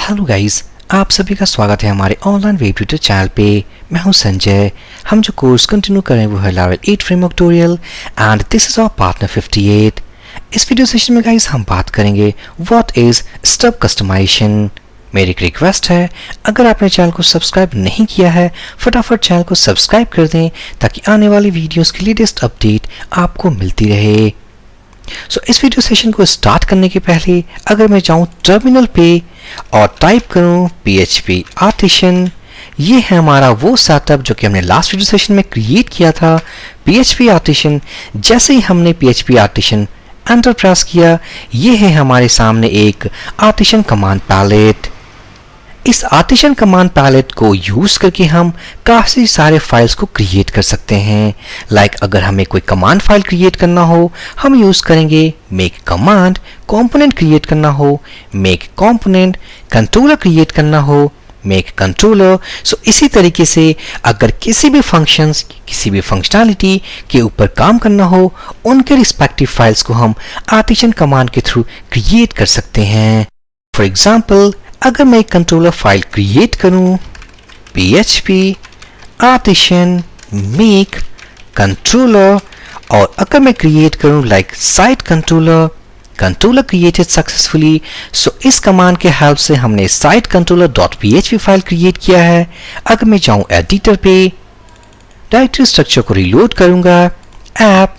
Hello guys, आप सभी का स्वागत है हमारे ऑनलाइन वेब ट्यूटर चैनल पे। मैं हूं संजय। हम जो कोर्स कंटिन्यू कर रहे हैं वो है Laravel 8 framework tutorial and this is our partner 58। इस वीडियो सेशन में गाइस हम बात करेंगे व्हाट इज स्टब कस्टमाइजेशन। मेरी एक रिक्वेस्ट है, अगर आपने चैनल को सब्सक्राइब नहीं किया है फटाफट चैनल को सब्सक्राइब कर दें ताकि आने वाली वीडियोस की लेटेस्ट अपडेट आपको मिलती रहे। इस वीडियो सेशन को स्टार्ट करने के पहले अगर मैं जाऊं टर्मिनल पे और टाइप करूं PHP आर्टिशन, ये है हमारा वो सेटअप जो कि हमने लास्ट वीडियो सेशन में क्रिएट किया था। PHP आर्टिशन, जैसे ही हमने PHP आर्टिशन एंटर प्रेस किया, ये है हमारे सामने एक आर्टिशन कमांड पैलेट। इस आर्टिशन कमांड पैलेट को यूज करके हम काफी सारे फाइल्स को क्रिएट कर सकते हैं। लाइक अगर हमें कोई कमांड फाइल क्रिएट करना हो, हम यूज करेंगे मेक कमांड। कंपोनेंट क्रिएट करना हो, मेक कंपोनेंट। कंट्रोलर क्रिएट करना हो, मेक कंट्रोलर। इसी तरीके से अगर किसी भी फंक्शंस, किसी भी फंक्शनैलिटी के ऊपर काम करना हो, उनके रिस्पेक्टिव फाइल्स को हम आर्टिशन कमांड के थ्रू क्रिएट कर सकते हैं। फॉर एग्जाम्पल, अगर मैं एक कंट्रोलर फाइल क्रिएट करूं, PHP आर्टिशन मेक कंट्रोलर, और अगर मैं क्रिएट करूं like site controller, controller created successfully. इस कमांड के हेल्प से हमने site controller .php file create किया है। अगर मैं जाऊं एडिटर पे, डायरेक्टरी स्ट्रक्चर को रिलोड करूंगा, ऐप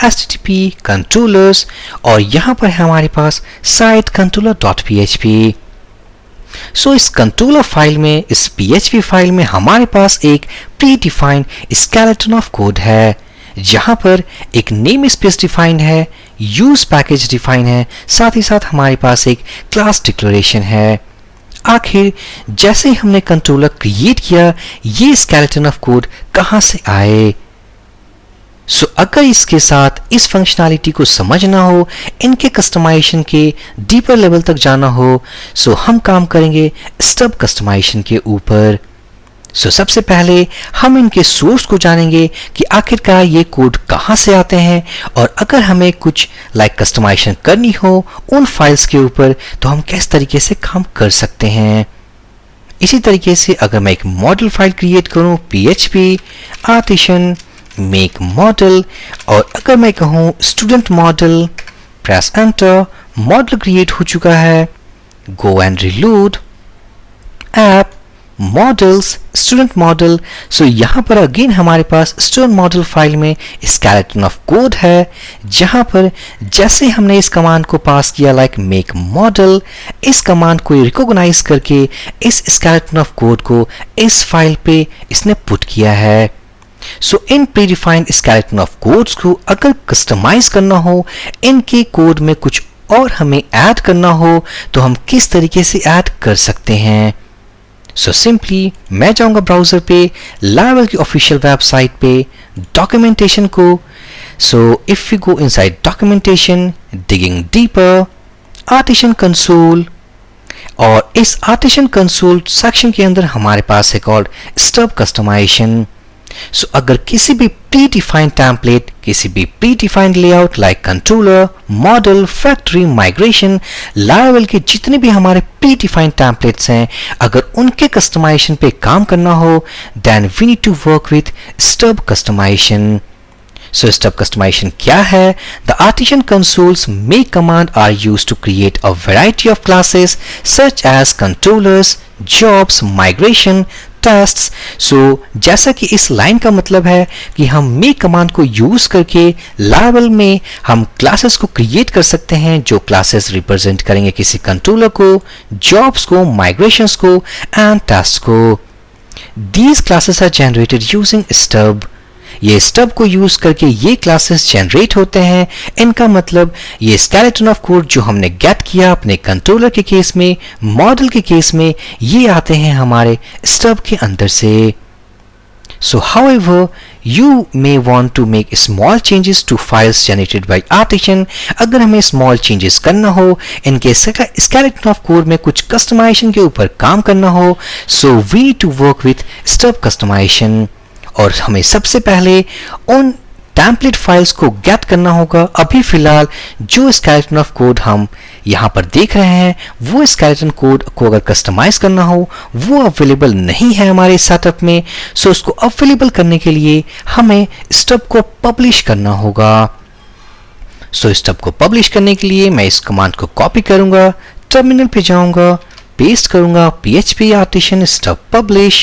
http कंट्रोलर्स, और यहां पर है हमारे पास साइट कंट्रोलर .php। इस कंट्रोलर फाइल में, इस PHP फाइल में हमारे पास एक pre defined skeleton of code है, जहां पर एक नेम स्पेस डिफाइंड है, यूज पैकेज डिफाइंड है, साथ ही साथ हमारे पास एक क्लास डिक्लेरेशन है। आखिर जैसे ही हमने कंट्रोलर क्रिएट किया, ये स्केलेटन ऑफ कोड कहां से आए? अगर इसके साथ इस फंक्शनैलिटी को समझना हो, इनके कस्टमाइजेशन के डीपर लेवल तक जाना हो, हम काम करेंगे स्टब कस्टमाइजेशन के ऊपर। सबसे पहले हम इनके सोर्स को जानेंगे कि आखिरकार ये कोड कहां से आते हैं, और अगर हमें कुछ कस्टमाइजेशन करनी हो उन फाइल्स के ऊपर तो हम किस तरीके से काम कर सकते हैं। इसी तरीके से अगर मैं एक मॉडल फाइल क्रिएट करूं, PHP आर्टिशन मेक मॉडल, और अगर मैं कहूं student model, press enter, model create हो चुका है। Go and reload, app models, student model. यहां पर अगेन हमारे पास स्टूडेंट मॉडल फाइल में स्केलेटन ऑफ कोड है, जहां पर जैसे हमने इस कमांड को पास किया लाइक मेक मॉडल, इस कमांड को रिकॉग्नाइज करके इस स्केलेटन ऑफ कोड को इस फाइल पे इसने पुट किया है। इन प्रीडिफाइंड स्केलेटन ऑफ कोड्स को अगर कस्टमाइज करना हो, इनके कोड में कुछ और हमें ऐड करना हो, तो हम किस तरीके से ऐड कर सकते हैं? सिंपली मैं जाऊंगा ब्राउजर पे, Laravel की ऑफिशियल वेबसाइट पे, डॉक्यूमेंटेशन को। If you go inside documentation, digging deeper, artisan console, और इस आर्टिशन कंसोल सेक्शन के अंदर हमारे पास है कॉल्ड स्टब कस्टमाइजेशन। अगर किसी भी प्री डिफाइंड टेम्पलेट, किसी भी pre defined layout like controller, model, factory, migration, Laravel के जितने भी हमारे प्री डिफाइंड टेम्पलेट्स हैं, अगर उनके कस्टमाइजेशन पे काम करना हो, then we need to work with stub customisation. Stub customisation क्या है? The artisan consoles make command are used to create a variety of classes such as controllers, jobs, migration, tests. जैसा कि इस लाइन का मतलब है कि हम make कमांड को यूज करके Laravel में हम क्लासेस को क्रिएट कर सकते हैं, जो क्लासेस रिप्रेजेंट करेंगे किसी कंट्रोलर को, जॉब्स को, माइग्रेशंस को एंड टेस्ट को। These classes are generated using stub. ये स्टब को यूज करके ये क्लासेस जनरेट होते हैं। इनका मतलब ये स्केलेटन ऑफ कोड जो हमने गेट किया अपने कंट्रोलर के केस में, मॉडल के केस में, ये आते हैं हमारे स्टब के अंदर से। However, you may want to make small changes to files generated by Artisan. अगर हमें small changes करना हो, इनके skeleton of code में कुछ customization के ऊपर काम करना हो, we need to work with stub customization. और हमें सबसे पहले उन टेम्पलेट फाइल्स को गेट करना होगा। अभी फिलहाल जो स्केलेटन ऑफ कोड हम यहाँ पर देख रहे हैं वो स्केलेटन कोड को अगर कस्टमाइज करना हो वो अवेलेबल नहीं है हमारे सेटअप में। सो उसको अवेलेबल करने के लिए हमें स्टब को पब्लिश करना होगा। सो स्टब को पब्लिश करने के लिए मैं इस कमांड को कॉपी करूंगा, टर्मिनल पे जाऊंगा, पेस्ट करूंगा php artisan stub publish,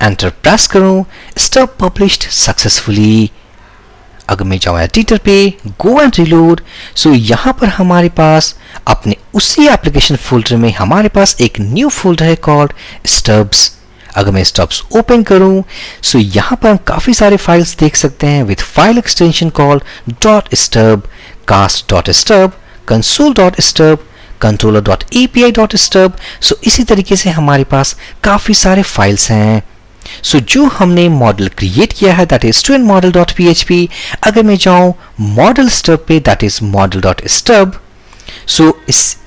enter press करूं, स्टब पब्लिश्ड सक्सेसफुली। अगर मैं जाऊं एडिटर पे, गो एंड रिलोड, सो यहां पर हमारे पास अपने उसी एप्लीकेशन फोल्डर में हमारे पास एक न्यू फोल्डर है कॉल्ड स्टब्स। अगर मैं स्टब्स ओपन करूं, सो यहां पर हम काफी सारे फाइल्स देख सकते हैं with file extension called .stub, cast.stub, console.stub, controller.api.stub। सो इसी तरीके से हमारे पास काफी सारे फाइल्स हैं। सो जो हमने मॉडल क्रिएट किया है दैट इज studentmodel.php। अगर मैं जाऊं मॉडल स्टब पे दैट इज model.stub, सो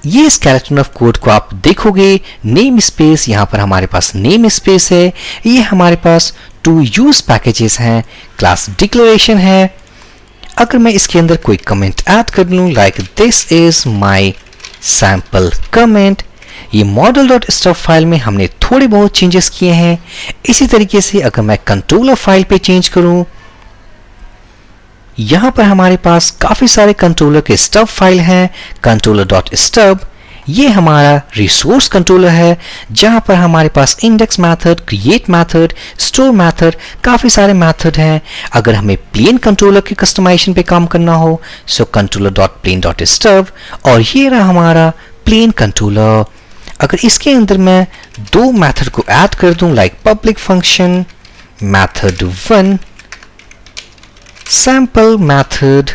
ये स्केलेटन ऑफ कोड को आप देखोगे, नेम स्पेस, यहाँ पर हमारे पास नेम स्पेस है, ये हमारे पास टू यूज पैकेजेस हैं, क्लास डिक्लेरेशन है। अगर मैं इसके अंदर कोई कमेंट ऐड कर लूं like this is my sample comment, ये model.stub फाइल में हमने थोड़े बहुत चेंजेस किए हैं। इसी तरीके से अगर मैं कंट्रोलर फाइल पे चेंज करूं, यहां पर हमारे पास काफी सारे कंट्रोलर के स्टब फाइल हैं, controller.stub, ये हमारा रिसोर्स कंट्रोलर है जहां पर हमारे पास index method, create method, store method, काफी सारे मेथड हैं। अगर हमें प्लेन कंट्रोलर के कस्टमाइजेशन पे काम करना हो सो controller.plain.stub, और ये रहा हमारा प्लेन कंट्रोलर। अगर इसके अंदर मैं दो मेथड को ऐड कर दूं like public function method 1, sample method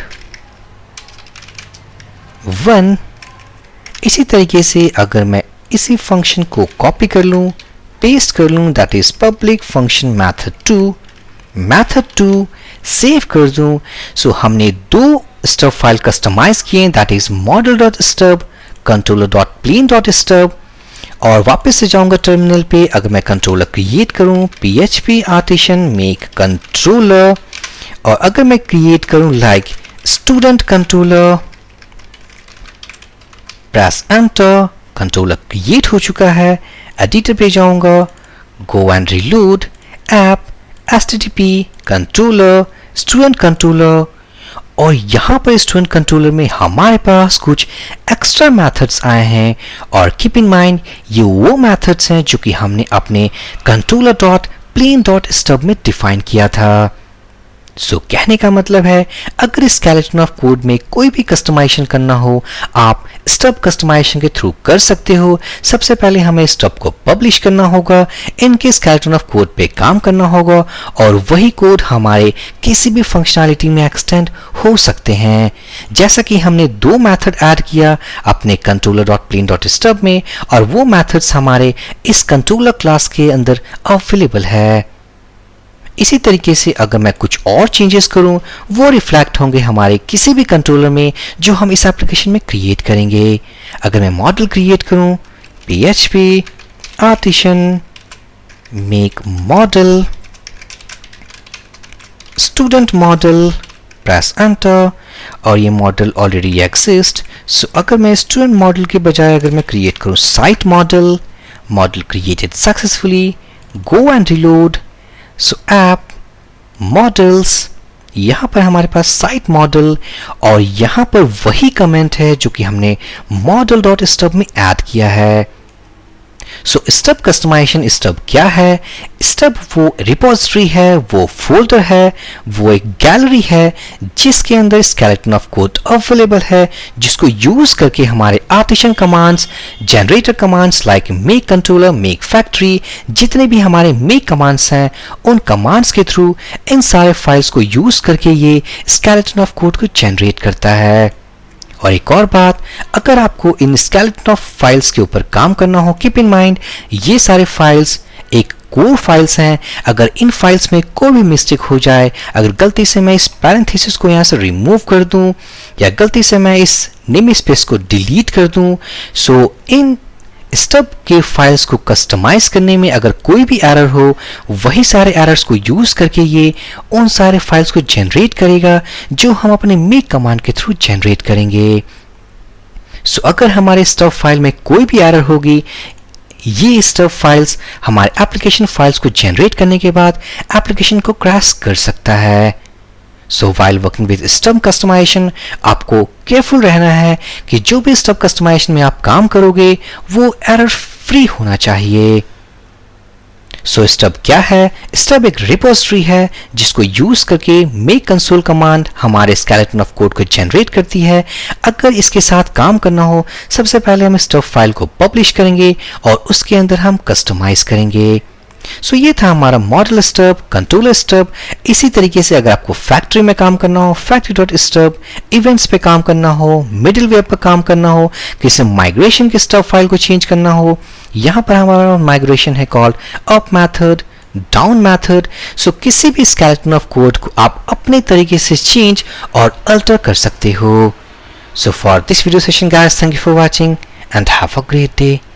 1, इसी तरीके से अगर मैं इसी फंक्शन को कॉपी कर लूं, पेस्ट कर लूं that is public function method 2, save कर दूं, सो हमने दो स्टब फाइल कस्टमाइज किए दैट इज model.stub, controller.plain.stub। और वापस से जाऊंगा टर्मिनल पे, अगर मैं कंट्रोलर क्रिएट करूं php artisan make controller, और अगर मैं क्रिएट करूं like student controller, press enter, controller create हो चुका है। एडिटर पे जाऊंगा, go and reload, app http controller student controller, और यहाँ पर स्टूडेंट कंट्रोलर में हमारे पास कुछ एक्स्ट्रा मेथड्स आए हैं। और कीप इन माइंड ये वो मेथड्स हैं जो कि हमने अपने controller.plain.stub में डिफाइन किया था। सो कहने का मतलब है अगर स्केलेटन ऑफ कोड में कोई भी कस्टमाइजेशन करना हो आप स्टब कस्टमाइजेशन के थ्रू कर सकते हो। सबसे पहले हमें स्टब को पब्लिश करना होगा, इनके स्केलेटन ऑफ कोड पे काम करना होगा, और वही कोड हमारे किसी भी फंक्शनैलिटी में एक्सटेंड हो सकते हैं। जैसा कि हमने दो मेथड ऐड किया अपने controller.plain.stub में, और वो मेथड्स हमारे इस कंट्रोलर क्लास के अंदर अवेलेबल है। इसी तरीके से अगर मैं कुछ और चेंजेस करूं वो रिफ्लेक्ट होंगे हमारे किसी भी कंट्रोलर में जो हम इस एप्लीकेशन में क्रिएट करेंगे। अगर मैं मॉडल क्रिएट करूं php artisan make model student model, press enter, और ये मॉडल ऑलरेडी एग्जिस्ट। सो अगर मैं स्टूडेंट मॉडल के बजाय अगर मैं क्रिएट करूं site model created successfully, go and reload, so app models, यहाँ पर हमारे पास साइट मॉडल, और यहाँ पर वही कमेंट है जो कि हमने model.stub में ऐड किया है। सो स्टब कस्टमाइजेशन स्टब क्या है? स्टब वो रिपोजिटरी है, वो फोल्डर है, वो एक गैलरी है जिसके अंदर स्केलेटन ऑफ कोड अवेलेबल है, जिसको यूज करके हमारे artisan commands, generator commands like make controller, make factory, जितने भी हमारे मेक कमांड्स हैं उन कमांड्स के थ्रू इन सारे फाइल्स को यूज करके ये स्केलेटन ऑफ कोड को जनरेट करता है। और एक और बात, अगर आपको इन स्केलेटन ऑफ फाइल्स के ऊपर काम करना हो, कीप इन माइंड ये सारे फाइल्स एक कोर फाइल्स हैं। अगर इन फाइल्स में कोई भी मिस्टेक हो जाए, अगर गलती से मैं इस पैरेंथेसिस को यहाँ से रिमूव कर दूं या गलती से मैं इस नेम स्पेस को डिलीट कर दूं, सो इन स्टब के फाइल्स को कस्टमाइज करने में अगर कोई भी एरर हो, वही सारे एरर्स को यूज करके ये उन सारे फाइल्स को जनरेट करेगा जो हम अपने मेक कमांड के थ्रू जनरेट करेंगे। सो अगर हमारे स्टब फाइल में कोई भी एरर होगी, ये स्टब फाइल्स हमारे एप्लीकेशन फाइल्स को जनरेट करने के बाद एप्लीकेशन को क्रैश कर सकता है। So while working with stub customization, आपको केयरफुल रहना है कि जो भी स्टब कस्टमाइजेशन में आप काम करोगे वो एरर फ्री होना चाहिए। सो स्टब क्या है? स्टब एक रिपोजिटरी है जिसको यूज करके मेक कंसोल कमांड हमारे स्केलेटन ऑफ कोड को जनरेट करती है। अगर इसके साथ काम करना हो, सबसे पहले हम स्टब फाइल को पब्लिश करेंगे और उसके अंदर हम कस्टमाइज करेंगे। सो ये था हमारा मॉडल स्टब, कंट्रोलर स्टब। इसी तरीके से अगर आपको फैक्ट्री में काम करना हो, factory.stub, इवेंट्स पे काम करना हो, मिडलवेयर पर काम करना हो, किसी माइग्रेशन के स्टब फाइल को चेंज करना हो, यहाँ पर हमारा माइग्रेशन है called up method, down method. So किसी भी स्केलेटन ऑफ कोड को आप अपने तरीके से चेंज और अल्टर कर सकते हो। So for this video session guys, thank you for watching and have a great day.